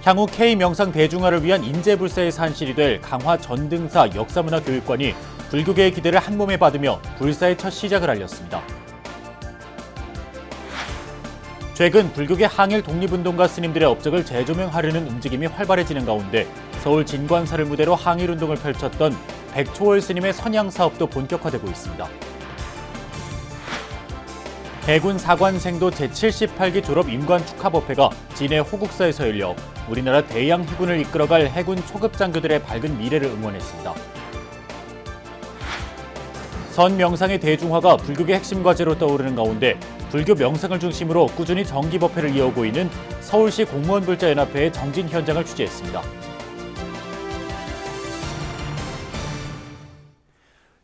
향후 K명상 대중화를 위한 인재불사의 산실이 될 강화 전등사 역사문화교육관이 불교계의 기대를 한몸에 받으며 불사의 첫 시작을 알렸습니다. 최근 불교계 항일 독립운동가 스님들의 업적을 재조명하려는 움직임이 활발해지는 가운데 서울 진관사를 무대로 항일운동을 펼쳤던 백초월 스님의 선양 사업도 본격화되고 있습니다. 해군 사관생도 제78기 졸업 임관 축하법회가 진해 호국사에서 열려 우리나라 대양 해군을 이끌어갈 해군 초급장교들의 밝은 미래를 응원했습니다. 선 명상의 대중화가 불교계 핵심 과제로 떠오르는 가운데 불교 명상을 중심으로 꾸준히 정기법회를 이어오고 있는 서울시 공무원불자연합회의 정진 현장을 취재했습니다.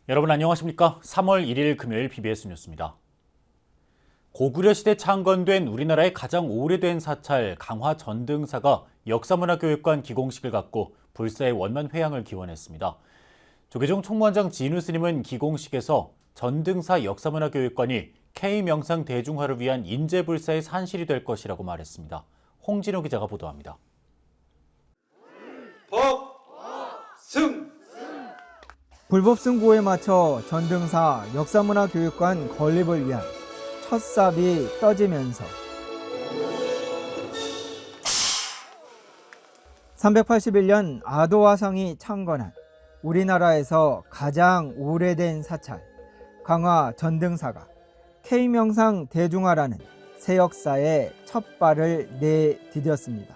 여러분 안녕하십니까? 3월 1일 금요일 BBS 뉴스입니다. 고구려 시대 창건된 우리나라의 가장 오래된 사찰 강화 전등사가 역사문화교육관 기공식을 갖고 불사의 원만 회양을 기원했습니다. 조계종 총무원장 진우 스님은 기공식에서 전등사 역사문화교육관이 K명상 대중화를 위한 인재불사의 산실이 될 것이라고 말했습니다. 홍진호 기자가 보도합니다. 법승! 불법승구호에 맞춰 전등사 역사문화교육관 건립을 위한 첫 삽이 떠지면서 381년 아도화상이 창건한 우리나라에서 가장 오래된 사찰 강화 전등사가 K명상 대중화라는 새 역사의 첫 발을 내디뎠습니다.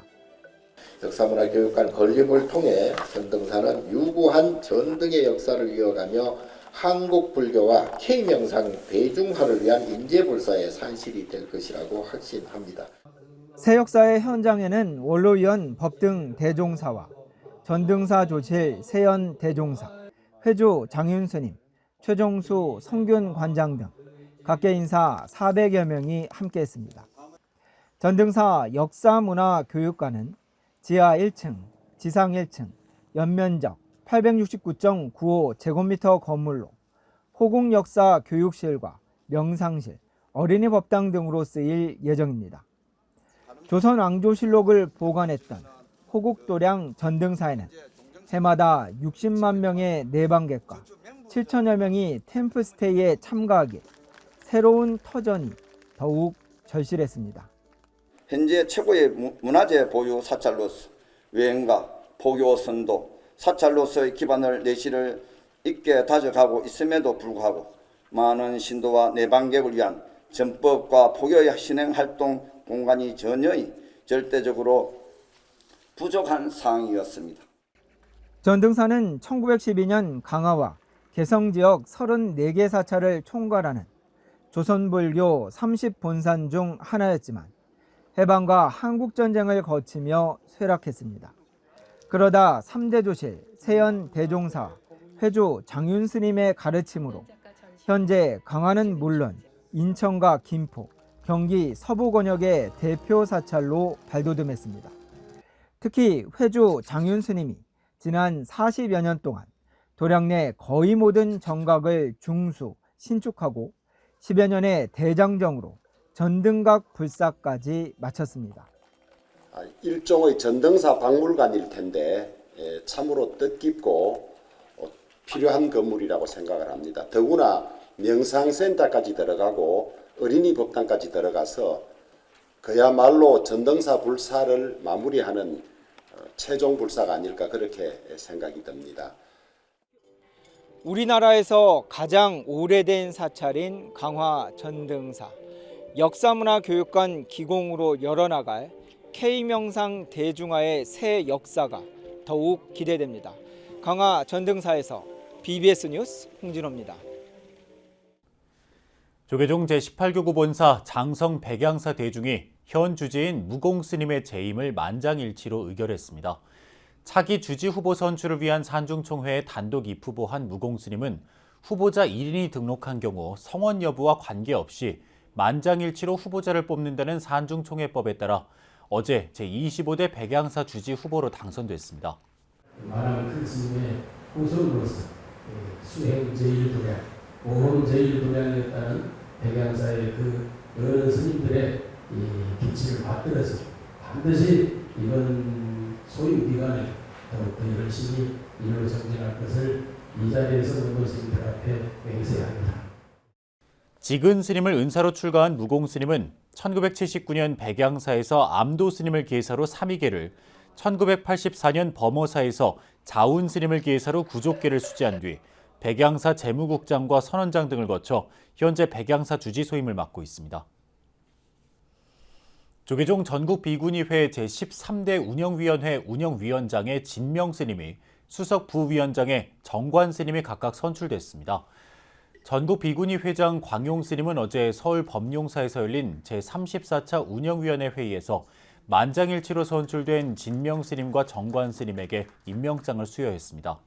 역사문화교육관 건립을 통해 전등사는 유구한 전등의 역사를 이어가며 한국 불교와 K명상 대중화를 위한 인재불사의 산실이 될 것이라고 확신합니다. 새 역사의 현장에는 원로위원 법등 대종사와 전등사 조실 세연 대종사, 회주 장윤스님, 최정수 성균 관장 등 각계 인사 400여 명이 함께했습니다. 전등사 역사문화교육관은 지하 1층, 지상 1층, 연면적 869.95제곱미터 건물로 호국 역사 교육실과 명상실, 어린이 법당 등으로 쓰일 예정입니다. 조선 왕조실록을 보관했던 호국도량 전등사에는 해마다 60만 명의 내방객과 7천여 명이 템플스테이에 참가하기에 새로운 터전이 더욱 절실했습니다. 현재 최고의 문화재 보유 사찰로서 외행과 포교 선도, 사찰로서의 기반을 내실을 있게 다져가고 있음에도 불구하고 많은 신도와 내방객을 위한 전법과 포교의 신행활동 공간이 전혀의 절대적으로 부족한 상황이었습니다. 전등사는 1912년 강화와 개성지역 34개 사찰을 총괄하는 조선불교 30본산 중 하나였지만 해방과 한국전쟁을 거치며 쇠락했습니다. 그러다 3대 조실 세연 대종사, 회주 장윤스님의 가르침으로 현재 강화는 물론 인천과 김포, 경기 서부 권역의 대표 사찰로 발돋움했습니다. 특히 회주 장윤스님이 지난 40여 년 동안 도량 내 거의 모든 정각을 중수, 신축하고 10여 년의 대장정으로 전등각 불사까지 마쳤습니다. 일종의 전등사 박물관일 텐데 참으로 뜻깊고 필요한 건물이라고 생각을 합니다. 더구나 명상센터까지 들어가고 어린이 법당까지 들어가서 그야말로 전등사 불사를 마무리하는 최종 불사가 아닐까 그렇게 생각이 듭니다. 우리나라에서 가장 오래된 사찰인 강화 전등사, 역사문화교육관 기공으로 열어나갈 K명상 대중화의 새 역사가 더욱 기대됩니다. 강화 전등사에서 BBS 뉴스 홍진호입니다. 조계종 제18교구 본사 장성 백양사 대중이 현 주지인 무공스님의 재임을 만장일치로 의결했습니다. 차기 주지 후보 선출을 위한 산중총회에 단독 입후보한 무공스님은 후보자 1인이 등록한 경우 성원 여부와 관계없이 만장일치로 후보자를 뽑는다는 산중총회법에 따라 어제 제25대 백양사 주지 후보로 당선됐습니다. 말하는 큰 스님의 후손으로서 수행 제1도량, 보험 제1도량에 따른 백양사의 그 여러 스님들의 이 기치를 받들어서 반드시 이번 소유기간에 더욱더 열심히 일을 정진할 것을 이 자리에서 모든 스님들 앞에 맹세합니다. 지근 스님을 은사로 출가한 무공 스님은 1979년 백양사에서 암도 스님을 계사로 삼위계를, 1984년 범어사에서 자운 스님을 계사로 구족계를 수지한 뒤 백양사 재무국장과 선원장 등을 거쳐 현재 백양사 주지소임을 맡고 있습니다. 조계종 전국비구니회 제13대 운영위원회 운영위원장의 진명 스님이, 수석 부위원장의 정관 스님이 각각 선출됐습니다. 전국비구니 회장 광용 스님은 어제 서울 법룡사에서 열린 제34차 운영위원회 회의에서 만장일치로 선출된 진명 스님과 정관 스님에게 임명장을 수여했습니다.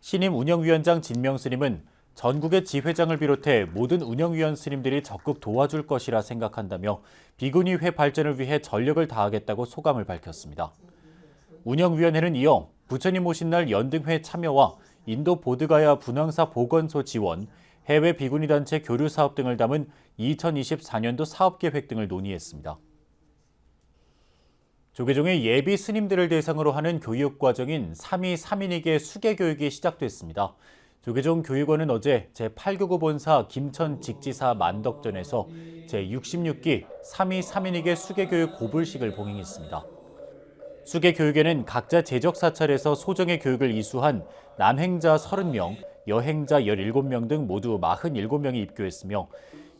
신임 운영위원장 진명 스님은 전국의 지회장을 비롯해 모든 운영위원 스님들이 적극 도와줄 것이라 생각한다며 비구니회 발전을 위해 전력을 다하겠다고 소감을 밝혔습니다. 운영위원회는 이어 부처님 오신 날 연등회 참여와 인도 보드가야 분황사 보건소 지원, 해외 비구니 단체 교류 사업 등을 담은 2024년도 사업계획 등을 논의했습니다. 조계종의 예비 스님들을 대상으로 하는 교육 과정인 3위 3인에게 수계 교육이 시작됐습니다. 조계종 교육원은 어제 제8교구 본사 김천 직지사 만덕전에서 제66기 3위 3인에게 수계 교육 고불식을 봉행했습니다. 수계 교육에는 각자 재적 사찰에서 소정의 교육을 이수한 남행자 30명, 여행자 17명 등 모두 47명이 입교했으며,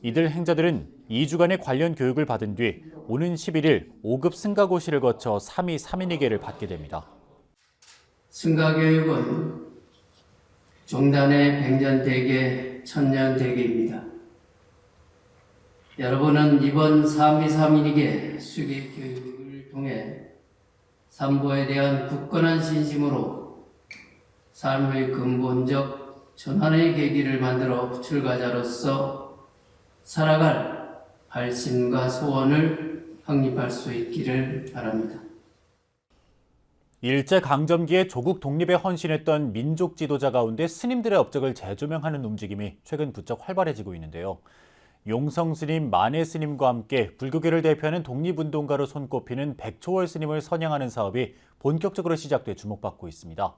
이들 행자들은 2주간의 관련 교육을 받은 뒤 오는 11일 5급 승가고시를 거쳐 3위 3인에게를 받게 됩니다. 승가교육은 종단의 백년대계, 천년대계입니다. 여러분은 이번 3위 3인에게 수계 교육을 통해 삼보에 대한 굳건한 신심으로 삶의 근본적 전환의 계기를 만들어 출가자로서 살아갈 발심과 소원을 확립할 수 있기를 바랍니다. 일제강점기에 조국 독립에 헌신했던 민족 지도자 가운데 스님들의 업적을 재조명하는 움직임이 최근 부쩍 활발해지고 있는데요. 용성 스님, 만해 스님과 함께 불교계를 대표하는 독립운동가로 손꼽히는 백초월 스님을 선양하는 사업이 본격적으로 시작돼 주목받고 있습니다.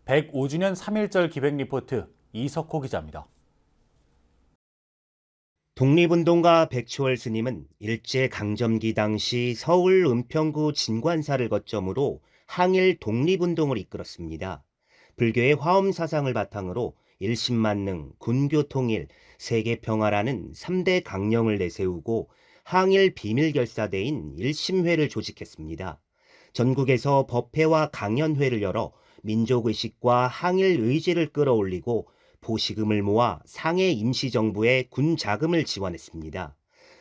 105주년 3.1절 기획 리포트 이석호 기자입니다. 독립운동가 백초월 스님은 일제강점기 당시 서울 은평구 진관사를 거점으로 항일 독립운동을 이끌었습니다. 불교의 화엄 사상을 바탕으로 일심만능, 군교통일, 세계평화라는 3대 강령을 내세우고 항일 비밀결사대인 일심회를 조직했습니다. 전국에서 법회와 강연회를 열어 민족의식과 항일 의지를 끌어올리고 보시금을 모아 상해 임시정부에 군 자금을 지원했습니다.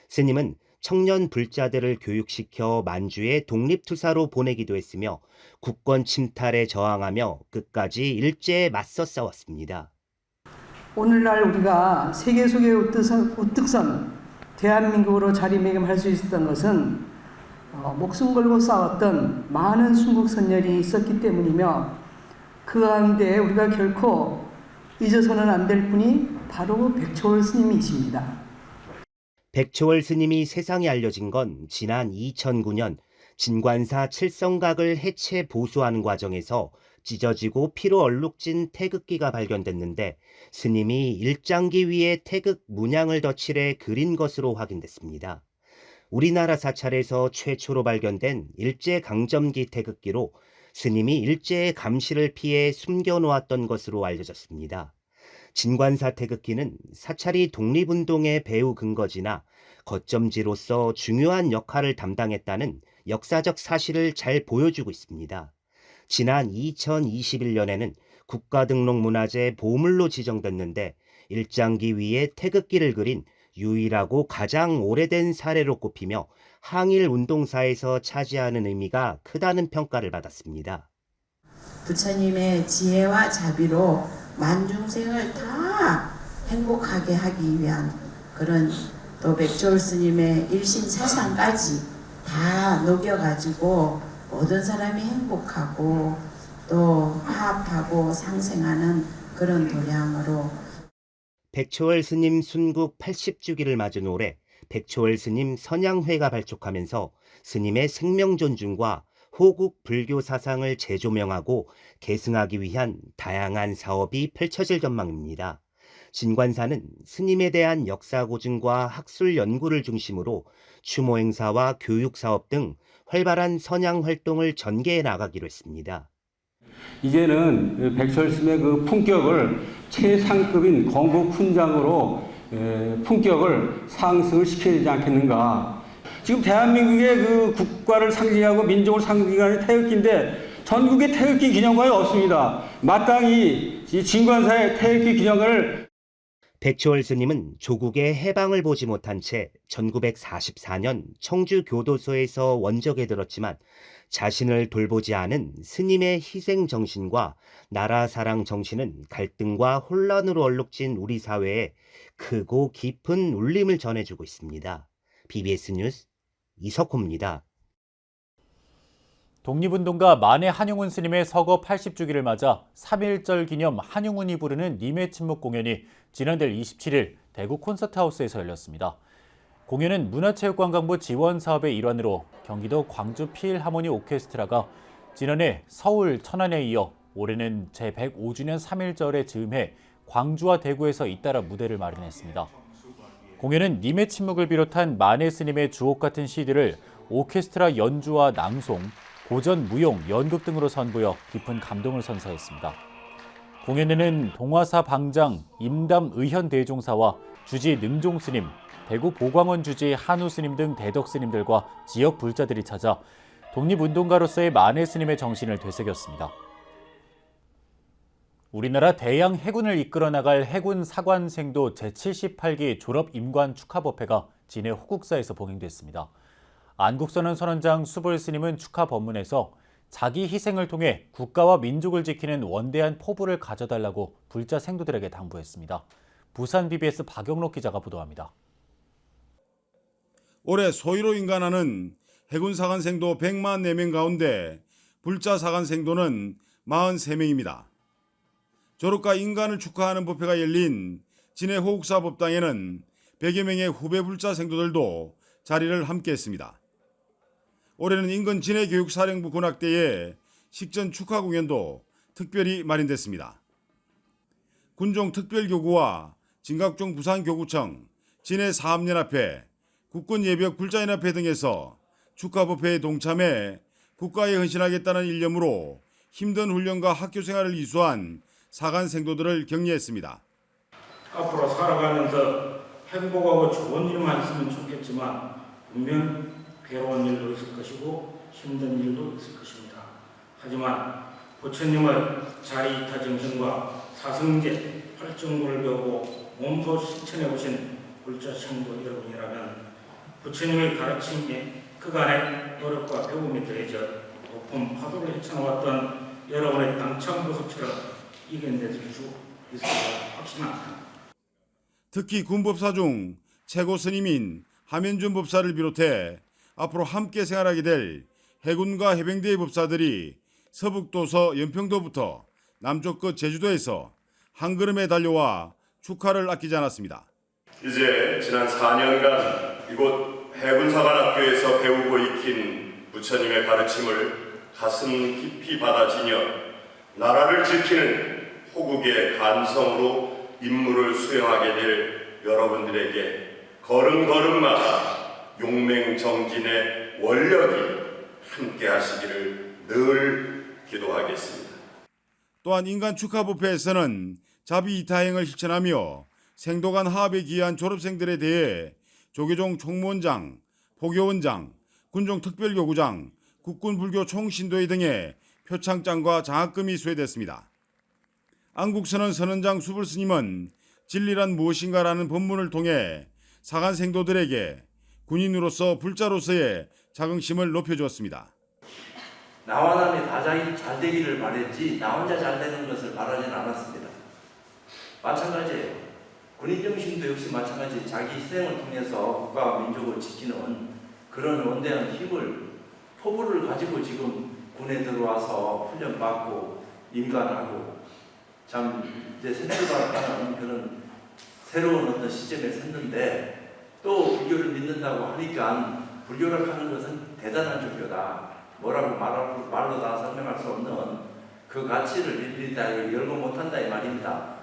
스님은 청년 불자들을 교육시켜 만주에 독립투사로 보내기도 했으며 국권 침탈에 저항하며 끝까지 일제에 맞서 싸웠습니다. 오늘날 우리가 세계 속의 우뚝선 대한민국으로 자리매김할 수 있었던 것은 목숨 걸고 싸웠던 많은 순국선열이 있었기 때문이며, 그 가운데 우리가 결코 잊어서는 안 될 분이 바로 백초월 스님이십니다. 백초월 스님이 세상에 알려진 건 지난 2009년 진관사 칠성각을 해체 보수하는 과정에서 찢어지고 피로 얼룩진 태극기가 발견됐는데, 스님이 일장기 위에 태극 문양을 덧칠해 그린 것으로 확인됐습니다. 우리나라 사찰에서 최초로 발견된 일제강점기 태극기로 스님이 일제의 감시를 피해 숨겨놓았던 것으로 알려졌습니다. 진관사 태극기는 사찰이 독립운동의 배후 근거지나 거점지로서 중요한 역할을 담당했다는 역사적 사실을 잘 보여주고 있습니다. 지난 2021년에는 국가등록문화재 보물로 지정됐는데, 일장기 위에 태극기를 그린 유일하고 가장 오래된 사례로 꼽히며 항일 운동사에서 차지하는 의미가 크다는 평가를 받았습니다. 부처님의 지혜와 자비로 만중생을 다 행복하게 하기 위한 그런, 또 백초월 스님의 일심 사상까지 다 녹여가지고 모든 사람이 행복하고 또 화합하고 상생하는 그런 도량으로. 백초월 스님 순국 80주기를 맞은 올해 백초월 스님 선양회가 발족하면서 스님의 생명 존중과 호국 불교 사상을 재조명하고 계승하기 위한 다양한 사업이 펼쳐질 전망입니다. 진관사는 스님에 대한 역사 고증과 학술 연구를 중심으로 추모 행사와 교육 사업 등 활발한 선양 활동을 전개해 나가기로 했습니다. 이제는 백철 스님의 그 품격을 최상급인 건국 훈장으로 품격을 상승을 시켜야 되지 않겠는가. 지금 대한민국의 그 국가를 상징하고 민족을 상징하는 태극기인데 전국에 태극기 기념관이 없습니다. 마땅히 이 진관사의 태극기 기념관을 백초월 스님은 조국의 해방을 보지 못한 채 1944년 청주 교도소에서 원적에 들었지만 자신을 돌보지 않은 스님의 희생 정신과 나라 사랑 정신은 갈등과 혼란으로 얼룩진 우리 사회에 크고 깊은 울림을 전해주고 있습니다. BBS 뉴스 이석호입니다. 독립운동가 만해 한용운 스님의 서거 80주기를 맞아 3.1절 기념 한용운이 부르는 님의 침묵 공연이 지난달 27일 대구 콘서트하우스에서 열렸습니다. 공연은 문화체육관광부 지원 사업의 일환으로 경기도 광주 필하모니 오케스트라가 지난해 서울, 천안에 이어 올해는 제105주년 3.1절에 즈음해 광주와 대구에서 잇따라 무대를 마련했습니다. 공연은 님의 침묵을 비롯한 만해 스님의 주옥 같은 시들을 오케스트라 연주와 낭송, 고전, 무용, 연극 등으로 선보여 깊은 감동을 선사했습니다. 공연에는 동화사 방장 임담 의현 대종사와 주지 능종 스님, 대구 보광원 주지 한우 스님 등 대덕 스님들과 지역 불자들이 찾아 독립운동가로서의 만해 스님의 정신을 되새겼습니다. 우리나라 대양 해군을 이끌어 나갈 해군 사관생도 제78기 졸업임관 축하법회가 진해 호국사에서 봉행됐습니다. 안국선원 선원장 수볼 스님은 축하 법문에서 자기 희생을 통해 국가와 민족을 지키는 원대한 포부를 가져달라고 불자 생도들에게 당부했습니다. 부산 BBS 박영록 기자가 보도합니다. 올해 소위로 인간하는 해군 사관생도 100만 4명 가운데 불자 사관생도는 43명입니다. 졸업과 인간을 축하하는 법회가 열린 진해 호국사 법당에는 100여 명의 후배 불자 생도들도 자리를 함께했습니다. 올해는 인근 진해교육사령부 군악대의 식전 축하 공연도 특별히 마련됐습니다. 군종특별교구와 진각종 부산교구청, 진해사업연합회, 국군예비역 불자연합회 등에서 축하법회에 동참해 국가에 헌신하겠다는 일념으로 힘든 훈련과 학교생활을 이수한 사관생도들을 격려했습니다. 앞으로 살아가면서 행복하고 좋은 일만 있으면 좋겠지만 분명 괴로운 일도 있을 것이고 힘든 일도 있을 것입니다. 하지만 부처님의 자리이타 정신과 사성제, 활정구를 배우고 몸소 실천해 보신 불자 성도 여러분이라면 부처님의 가르침에 그간의 노력과 배움이 더해져 높은 파도를 헤쳐나왔던 여러분의 당찬 모습처럼 이겨내줄 수 있을 확신합니다. 특히 군법사 중 최고 스님인 하면준 법사를 비롯해 앞으로 함께 생활하게 될 해군과 해병대의 법사들이 서북도서 연평도부터 남쪽 끝 제주도에서 한 걸음에 달려와 축하를 아끼지 않았습니다. 이제 지난 4년간 이곳 해군사관학교에서 배우고 익힌 부처님의 가르침을 가슴 깊이 받아지며 나라를 지키는 호국의 간성으로 임무를 수행하게 될 여러분들에게 걸음걸음마다 용맹정진의 원력이 함께 하시기를 늘 기도하겠습니다. 또한 인간 축하법회에서는 자비이타행을 실천하며 생도간 하합에 기여한 졸업생들에 대해 조계종 총무원장, 포교원장, 군종특별교구장, 국군불교 총신도회 등의 표창장과 장학금이 수여됐습니다. 안국선원 선원장 수불스님은 진리란 무엇인가라는 법문을 통해 사관생도들에게 군인으로서 불자로서의 자긍심을 높여주었습니다. 나와 남이 다 잘 되기를 바랬지 나 혼자 잘 되는 것을 바라진 않았습니다. 마찬가지예요. 군인 정신도 역시 마찬가지 자기 희생을 통해서 국가와 민족을 지키는 그런 원대한 힘을 포부를 가지고 지금 군에 들어와서 훈련받고 인간하고 참 이제 새출발하는 그런 새로운 어떤 시점에 섰는데 또 불교를 믿는다고 하니까 불교를 하는 것은 대단한 종교다. 뭐라고 말로 다 설명할 수 없는 그 가치를 일일이 다 열거 못한다 이 말입니다.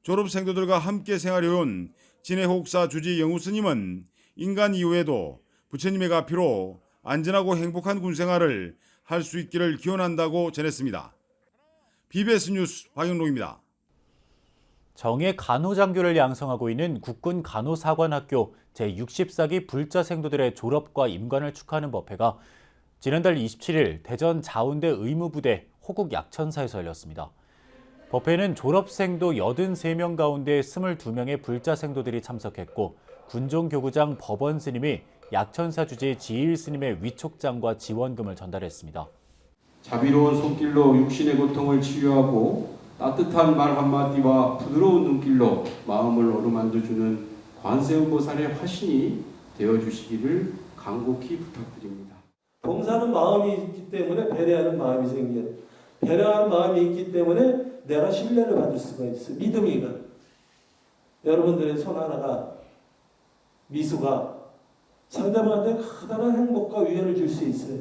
졸업생도들과 함께 생활해온 진해호국사 주지 영우 스님은 인간 이후에도 부처님의 가피로 안전하고 행복한 군생활을 할 수 있기를 기원한다고 전했습니다. BBS 뉴스 박영록입니다. 정예 간호장교를 양성하고 있는 국군 간호사관학교 제64기 불자생도들의 졸업과 임관을 축하하는 법회가 지난달 27일 대전 자운대 의무부대 호국 약천사에서 열렸습니다. 법회는 졸업생도 83명 가운데 22명의 불자생도들이 참석했고 군종교구장 법원 스님이 약천사 주지 지일 스님의 위촉장과 지원금을 전달했습니다. 자비로운 손길로 육신의 고통을 치유하고 따뜻한 말 한마디와 부드러운 눈길로 마음을 어루만져주는 관세음보살의 화신이 되어주시기를 간곡히 부탁드립니다. 봉사는 마음이 있기 때문에 배려하는 마음이 생겨요. 배려하는 마음이 있기 때문에 내가 신뢰를 받을 수가 있어요. 믿음이가. 여러분들의 손 하나가 미소가 상대방한테 커다란 행복과 위안을 줄 수 있어요.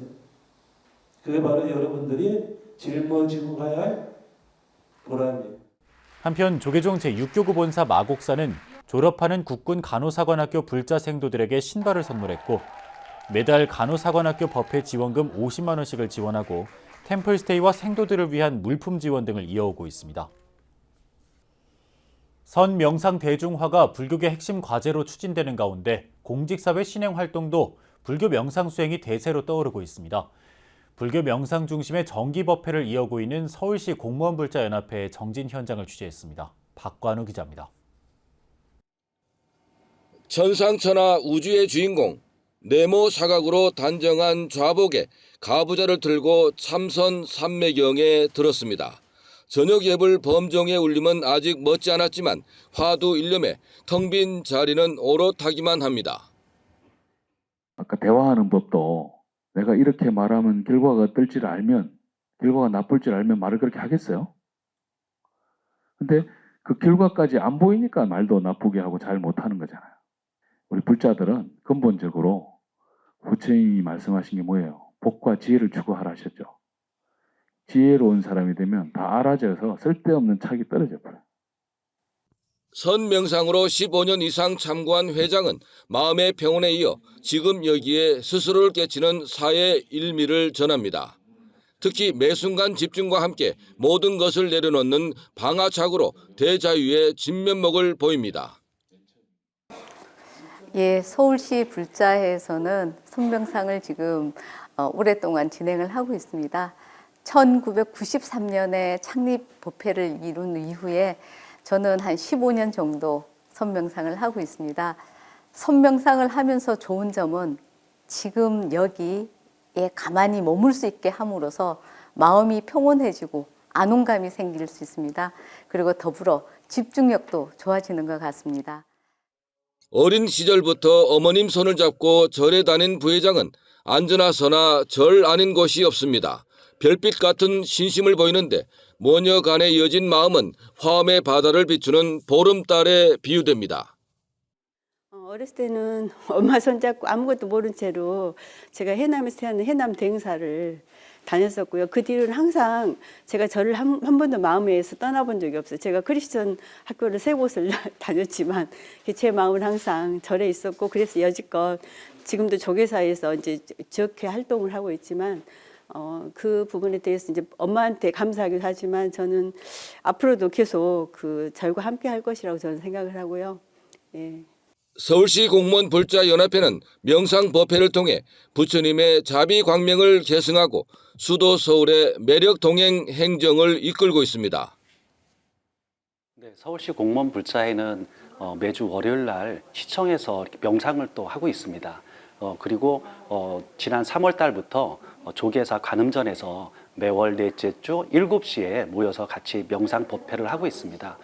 그게 바로 여러분들이 짊어지고 가야 할 보람이에요. 한편 조계종 제6교구 본사 마곡사는 졸업하는 국군 간호사관학교 불자생도들에게 신발을 선물했고 매달 간호사관학교 법회 지원금 50만 원씩을 지원하고 템플스테이와 생도들을 위한 물품 지원 등을 이어오고 있습니다. 선명상 대중화가 불교계 핵심 과제로 추진되는 가운데 공직사회 신행 활동도 불교 명상 수행이 대세로 떠오르고 있습니다. 불교 명상 중심의 정기법회를 이어오고 있는 서울시 공무원불자연합회의 정진 현장을 취재했습니다. 박관우 기자입니다. 천상천하 우주의 주인공, 네모 사각으로 단정한 좌복에 가부좌를 들고 참선 삼매경에 들었습니다. 저녁 예불 범종의 울림은 아직 멋지 않았지만 화두 일념에 텅 빈 자리는 오롯하기만 합니다. 아까 대화하는 법도 내가 이렇게 말하면 결과가 어떨지를 알면, 결과가 나쁠 줄 알면 말을 그렇게 하겠어요? 근데 그 결과까지 안 보이니까 말도 나쁘게 하고 잘 못하는 거잖아요. 우리 불자들은 근본적으로 부처님이 말씀하신 게 뭐예요? 복과 지혜를 추구하라 하셨죠. 지혜로운 사람이 되면 다 알아져서 쓸데없는 착이 떨어져 버려요. 선명상으로 15년 이상 참고한 회장은 마음의 평온에 이어 지금 여기에 스스로를 깨치는 사의 일미를 전합니다. 특히 매 순간 집중과 함께 모든 것을 내려놓는 방아착으로 대자유의 진면목을 보입니다. 예, 서울시 불자회에서는 선명상을 지금 오랫동안 진행을 하고 있습니다. 1993년에 창립 법회를 이룬 이후에 저는 한 15년 정도 선명상을 하고 있습니다. 선명상을 하면서 좋은 점은 지금 여기에 가만히 머물 수 있게 함으로써 마음이 평온해지고 안온감이 생길 수 있습니다. 그리고 더불어 집중력도 좋아지는 것 같습니다. 어린 시절부터 어머님 손을 잡고 절에 다닌 부회장은 앉으나 절 아닌 곳이 없습니다. 별빛 같은 신심을 보이는데 모녀간에 이어진 마음은 화엄의 바다를 비추는 보름달에 비유됩니다. 어렸을 때는 엄마 손잡고 아무것도 모른 채로 제가 해남에서 하는 해남 대흥사를 다녔었고요. 그 뒤로는 항상 제가 절을 한 번도 마음에서 떠나본 적이 없어요. 제가 크리스천 학교를 3곳을 다녔지만 제 마음은 항상 절에 있었고, 그래서 여지껏 지금도 조계사에서 이제 지역회 활동을 하고 있지만 그 부분에 대해서 이제 엄마한테 감사하기도 하지만 저는 앞으로도 계속 그 절과 함께 할 것이라고 저는 생각을 하고요. 예. 서울시 공무원 불자연합회는 명상법회를 통해 부처님의 자비광명을 계승하고 수도 서울의 매력 동행 행정을 이끌고 있습니다. 네, 서울시 공무원 불자회는 매주 월요일 날 시청에서 이렇게 명상을 또 하고 있습니다. 그리고 지난 3월 달부터 조계사 관음전에서 매월 넷째 주 7시에 모여서 같이 명상 법회를 하고 있습니다.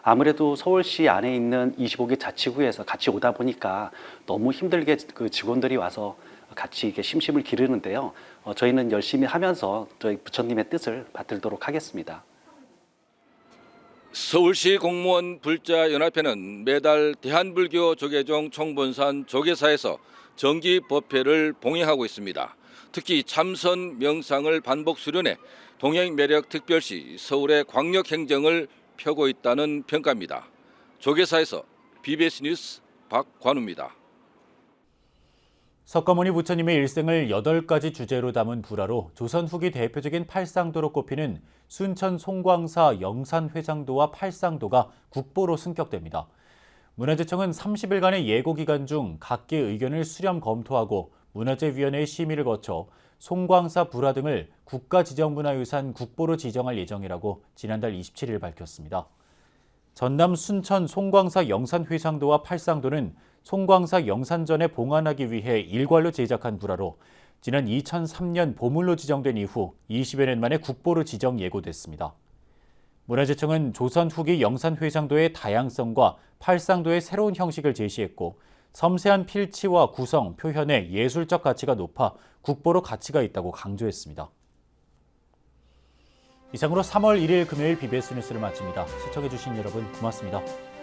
아무래도 서울시 안에 있는 25개 자치구에서 같이 오다 보니까 너무 힘들게 그 직원들이 와서 같이 이게 심심을 기르는데요. 저희는 열심히 하면서 저희 부처님의 뜻을 받들도록 하겠습니다. 서울시 공무원 불자연합회는 매달 대한불교 조계종 총본산 조계사에서 정기 법회를 봉행하고 있습니다. 특히 참선 명상을 반복 수련해 동행매력 특별시 서울의 광역행정을 펴고 있다는 평가입니다. 조계사에서 BBS 뉴스 박관우입니다. 석가모니 부처님의 일생을 8가지 주제로 담은 불화로 조선 후기 대표적인 팔상도로 꼽히는 순천 송광사 영산회상도와 팔상도가 국보로 승격됩니다. 문화재청은 30일간의 예고 기간 중 각계 의견을 수렴 검토하고 문화재위원회의 심의를 거쳐 송광사 불화 등을 국가지정문화유산 국보로 지정할 예정이라고 지난달 27일 밝혔습니다. 전남 순천 송광사 영산회상도와 팔상도는 송광사 영산전에 봉안하기 위해 일괄로 제작한 불화로 지난 2003년 보물로 지정된 이후 20여 년 만에 국보로 지정 예고됐습니다. 문화재청은 조선 후기 영산회상도의 다양성과 팔상도의 새로운 형식을 제시했고 섬세한 필치와 구성, 표현의 예술적 가치가 높아 국보로 가치가 있다고 강조했습니다. 이상으로 3월 1일 금요일 BBS 뉴스를 마칩니다. 시청해주신 여러분 고맙습니다.